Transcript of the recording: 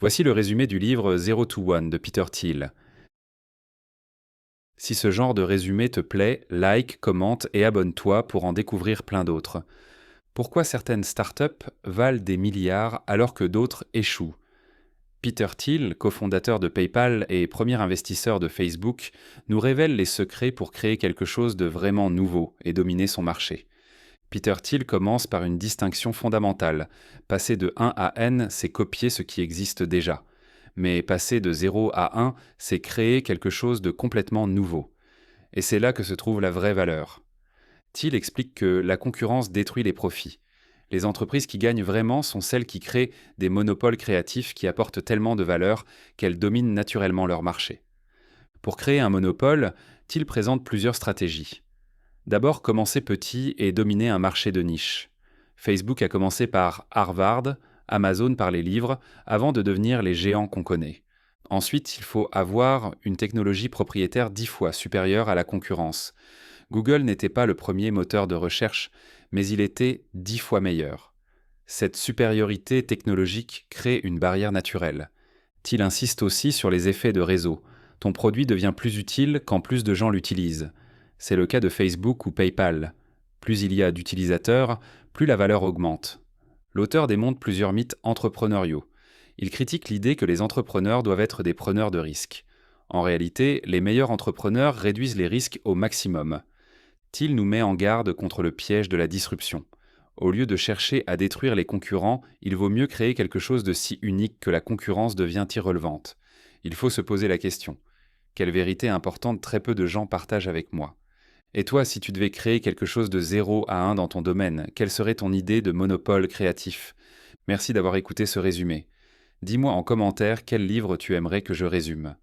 Voici le résumé du livre Zero to One de Peter Thiel. Si ce genre de résumé te plaît, like, commente et abonne-toi pour en découvrir plein d'autres. Pourquoi certaines startups valent des milliards alors que d'autres échouent? Peter Thiel, cofondateur de PayPal et premier investisseur de Facebook, nous révèle les secrets pour créer quelque chose de vraiment nouveau et dominer son marché. Peter Thiel commence par une distinction fondamentale. Passer de 1 à n, c'est copier ce qui existe déjà. Mais passer de 0 à 1, c'est créer quelque chose de complètement nouveau. Et c'est là que se trouve la vraie valeur. Thiel explique que la concurrence détruit les profits. Les entreprises qui gagnent vraiment sont celles qui créent des monopoles créatifs qui apportent tellement de valeur qu'elles dominent naturellement leur marché. Pour créer un monopole, Thiel présente plusieurs stratégies. D'abord, commencer petit et dominer un marché de niche. Facebook a commencé par Harvard, Amazon par les livres, avant de devenir les géants qu'on connaît. Ensuite, il faut avoir une technologie propriétaire 10 fois supérieure à la concurrence. Google n'était pas le premier moteur de recherche, mais il était 10 fois meilleur. Cette supériorité technologique crée une barrière naturelle. Thiel insiste aussi sur les effets de réseau. Ton produit devient plus utile quand plus de gens l'utilisent. C'est le cas de Facebook ou PayPal. Plus il y a d'utilisateurs, plus la valeur augmente. L'auteur démonte plusieurs mythes entrepreneuriaux. Il critique l'idée que les entrepreneurs doivent être des preneurs de risques. En réalité, les meilleurs entrepreneurs réduisent les risques au maximum. Thiel nous met en garde contre le piège de la disruption. Au lieu de chercher à détruire les concurrents, il vaut mieux créer quelque chose de si unique que la concurrence devient irrelevante. Il faut se poser la question. Quelle vérité importante très peu de gens partagent avec moi? Et toi, si tu devais créer quelque chose de 0 à 1 dans ton domaine, quelle serait ton idée de monopole créatif? Merci d'avoir écouté ce résumé. Dis-moi en commentaire quel livre tu aimerais que je résume.